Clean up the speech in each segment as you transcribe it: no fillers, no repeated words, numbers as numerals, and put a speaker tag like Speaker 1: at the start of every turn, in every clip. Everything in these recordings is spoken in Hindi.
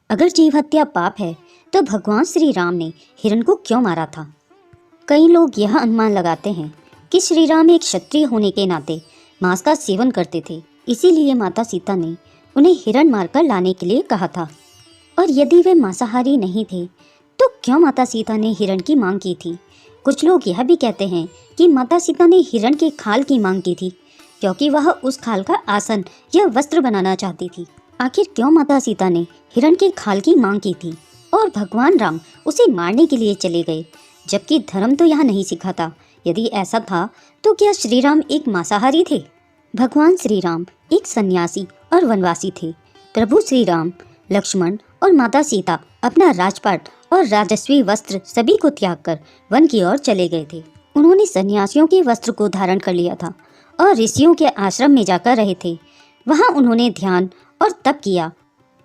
Speaker 1: अगर जीव हत्या पाप है तो भगवान श्री राम ने हिरण को क्यों मारा था? कई लोग यह अनुमान लगाते हैं कि श्री राम एक क्षत्रिय होने के नाते मांस का सेवन करते थे, इसीलिए माता सीता ने उन्हें हिरण मारकर लाने के लिए कहा था। और यदि वे मांसाहारी नहीं थे तो क्यों माता सीता ने हिरण की मांग की थी? कुछ लोग यह भी कहते हैं कि माता सीता ने हिरण के खाल की मांग की थी क्योंकि वह उस खाल का आसन या वस्त्र बनाना चाहती थी। आखिर क्यों माता सीता ने हिरण के खाल की मांग की थी और भगवान राम उसे मारने के लिए चले गए, जबकि धर्म तो यह नहीं सिखा था? यदि ऐसा था तो क्या श्री राम एक मांसाहारी थे? भगवान श्री राम एक सन्यासी और वनवासी थे। प्रभु श्री राम, लक्ष्मण और माता सीता अपना राजपाट और राजस्वी वस्त्र सभी को त्याग कर वन की ओर चले गए थे। उन्होंने सन्यासियों के वस्त्र को धारण कर लिया था और ऋषियों के आश्रम में जाकर रहे थे। वहां उन्होंने ध्यान और तप किया।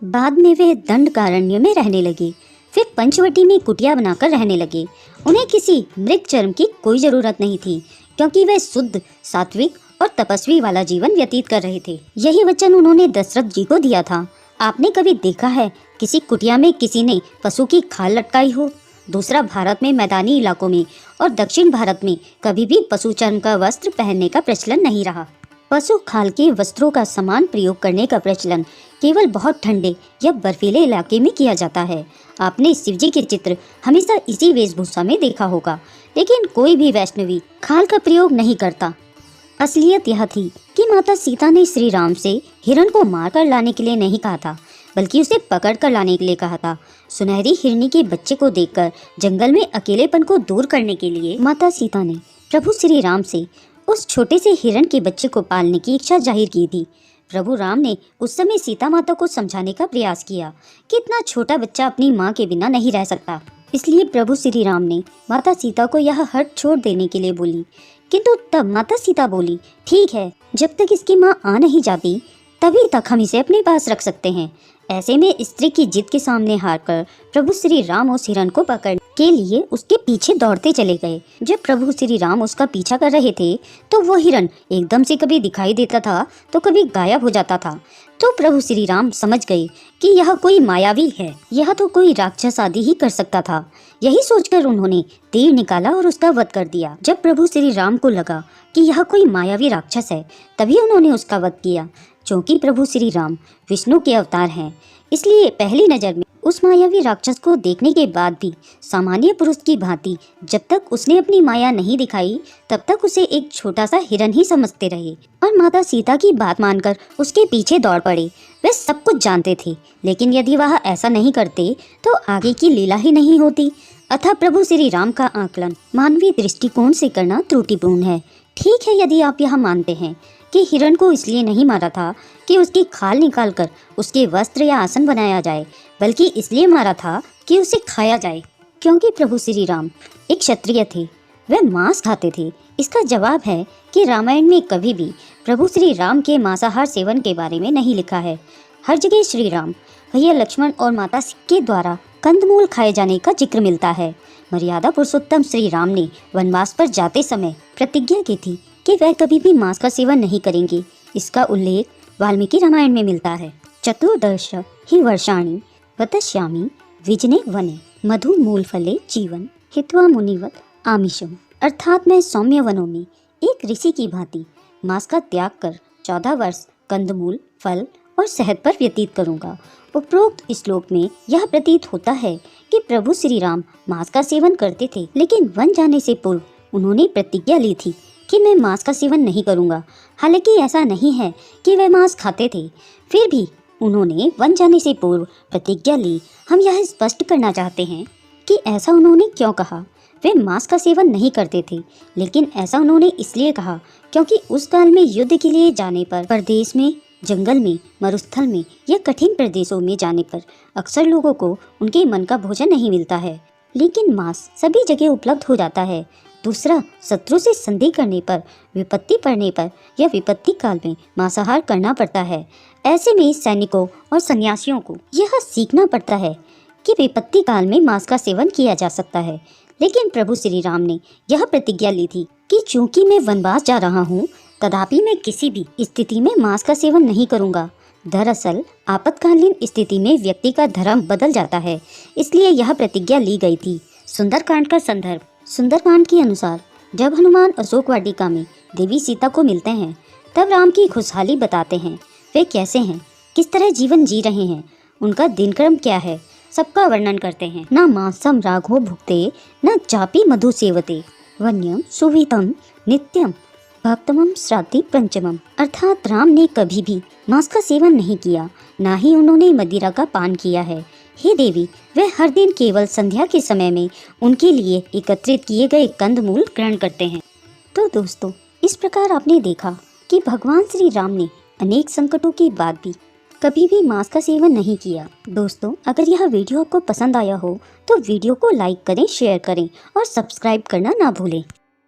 Speaker 1: बाद में वे दंडकारण्य में रहने लगे, फिर पंचवटी में कुटिया बनाकर रहने लगे। उन्हें किसी मृग चर्म की कोई जरूरत नहीं थी क्योंकि वे शुद्ध, सात्विक और तपस्वी वाला जीवन व्यतीत कर रहे थे। यही वचन उन्होंने दशरथ जी को दिया था। आपने कभी देखा है किसी कुटिया में किसी ने पशु की खाल लटकाई हो? दूसरा, भारत में मैदानी इलाकों में और दक्षिण भारत में कभी भी पशु चर्म का वस्त्र पहनने का प्रचलन नहीं रहा। पशु खाल के वस्त्रों का समान प्रयोग करने का प्रचलन केवल बहुत ठंडे या बर्फीले इलाके में किया जाता है। आपने शिवजी के चित्र हमेशा इसी वेशभूषा में देखा होगा, लेकिन कोई भी वैष्णवी खाल का प्रयोग नहीं करता। असलियत यह थी कि माता सीता ने श्री राम से हिरण को मारकर लाने के लिए नहीं कहा था, बल्कि उसे पकड़ कर लाने के लिए कहा था। सुनहरी हिरनी के बच्चे को देखकर जंगल में अकेलेपन को दूर करने के लिए माता सीता ने प्रभु श्री राम से उस छोटे से हिरण के बच्चे को पालने की इच्छा जाहिर की थी। प्रभु राम ने उस समय सीता माता को समझाने का प्रयास किया कि इतना छोटा बच्चा अपनी माँ के बिना नहीं रह सकता। इसलिए प्रभु श्री राम ने माता सीता को यह हट छोड़ देने के लिए बोली, किंतु तब माता सीता बोली, ठीक है, जब तक इसकी माँ आ नहीं जाती तभी तक हम इसे अपने पास रख सकते हैं। ऐसे में स्त्री की जिद के सामने हारकर प्रभु श्री राम उस हिरण को पकड़ने के लिए उसके पीछे दौड़ते चले गए। जब प्रभु श्री राम उसका पीछा कर रहे थे तो वो हिरण एकदम से कभी दिखाई देता था तो कभी गायब हो जाता था। तो प्रभु श्री राम समझ गए कि यह कोई मायावी है, यह तो कोई राक्षस आदि ही कर सकता था। यही सोचकर उन्होंने तीर निकाला और उसका वध कर दिया। जब प्रभु श्री राम को लगा कि यह कोई मायावी राक्षस है, तभी उन्होंने उसका वध किया। क्योंकि प्रभु श्री राम विष्णु के अवतार हैं, इसलिए पहली नजर में उस मायावी राक्षस को देखने के बाद भी सामान्य पुरुष की भांति जब तक उसने अपनी माया नहीं दिखाई तब तक उसे एक छोटा सा हिरण ही समझते रहे और माता सीता की बात मानकर उसके पीछे दौड़ पड़े। वे सब कुछ जानते थे, लेकिन यदि वह ऐसा नहीं करते तो आगे की लीला ही नहीं होती। अतः प्रभु श्री राम का आकलन मानवीय दृष्टिकोण से करना त्रुटिपूर्ण है। ठीक है, यदि आप यह मानते हैं कि हिरण को इसलिए नहीं मारा था कि उसकी खाल निकालकर उसके वस्त्र या आसन बनाया जाए, बल्कि इसलिए मारा था कि उसे खाया जाए, क्योंकि प्रभु श्री राम एक क्षत्रिय थे, वे मांस खाते थे। इसका जवाब है कि रामायण में कभी भी प्रभु श्री राम के मांसाहार सेवन के बारे में नहीं लिखा है। हर जगह श्री राम, भैया लक्ष्मण और माता के द्वारा कंदमूल खाए जाने का जिक्र मिलता है। मर्यादा पुरुषोत्तम श्री राम ने वनवास पर जाते समय प्रतिज्ञा की थी कि वह कभी भी मांस का सेवन नहीं करेंगे। इसका उल्लेख वाल्मीकि रामायण में मिलता है। चतुर्दश ही वर्षाणि वतस्यामि विजने वने मधु मूल फले जीवन हित्वा मुनिवत आमिषम। अर्थात मैं सौम्य वनों में एक ऋषि की भांति मांस का त्याग कर 14 वर्ष कंदमूल, फल और शहद पर व्यतीत करूंगा। उपरोक्त श्लोक में यह प्रतीत होता है कि प्रभु श्री राम मांस का सेवन करते थे, लेकिन वन जाने से पूर्व उन्होंने प्रतिज्ञा ली थी कि मैं मांस का सेवन नहीं करूंगा। हालांकि ऐसा नहीं है कि वे मांस खाते थे, फिर भी उन्होंने वन जाने से पूर्व प्रतिज्ञा ली। हम यह स्पष्ट करना चाहते हैं कि ऐसा उन्होंने क्यों कहा। वे मांस का सेवन नहीं करते थे, लेकिन ऐसा उन्होंने इसलिए कहा क्योंकि उस काल में युद्ध के लिए जाने पर परदेश में, जंगल में, मरुस्थल में या कठिन प्रदेशों में जाने पर अक्सर लोगों को उनके मन का भोजन नहीं मिलता है, लेकिन मांस सभी जगह उपलब्ध हो जाता है। दूसरा, शत्रु से संधि करने पर, विपत्ति पड़ने पर या विपत्ति काल में मांसाहार करना पड़ता है। ऐसे में सैनिकों और सन्यासियों को यह सीखना पड़ता है कि विपत्ति काल में मांस का सेवन किया जा सकता है। लेकिन प्रभु श्री राम ने यह प्रतिज्ञा ली थी कि चूंकि मैं वनवास जा रहा हूँ, तथापि मैं किसी भी स्थिति में मांस का सेवन नहीं करूँगा। दरअसल आपातकालीन स्थिति में व्यक्ति का धर्म बदल जाता है, इसलिए यह प्रतिज्ञा ली गई थी। सुंदरकांड का संदर्भ। सुंदरकांड के अनुसार जब हनुमान अशोक वाटिका में देवी सीता को मिलते हैं, तब राम की खुशहाली बताते हैं। वे कैसे हैं, किस तरह जीवन जी रहे हैं, उनका दिनक्रम क्या है, सबका वर्णन करते हैं। न मांसम राघो भुक्ते न चापी मधु सेवते वन्यम सुवितम नित्यम भक्तमम श्राद्धि पंचमम। अर्थात राम ने कभी भी मांस का सेवन नहीं किया, ना ही उन्होंने मदिरा का पान किया है। हे देवी, वे हर दिन केवल संध्या के समय में उनके लिए एकत्रित किए गए कंदमूल ग्रहण करते हैं। तो दोस्तों, इस प्रकार आपने देखा कि भगवान श्री राम ने अनेक संकटों के बाद भी कभी भी मांस का सेवन नहीं किया। दोस्तों, अगर यह वीडियो आपको पसंद आया हो तो वीडियो को लाइक करें, शेयर करें और सब्सक्राइब करना ना भूलें।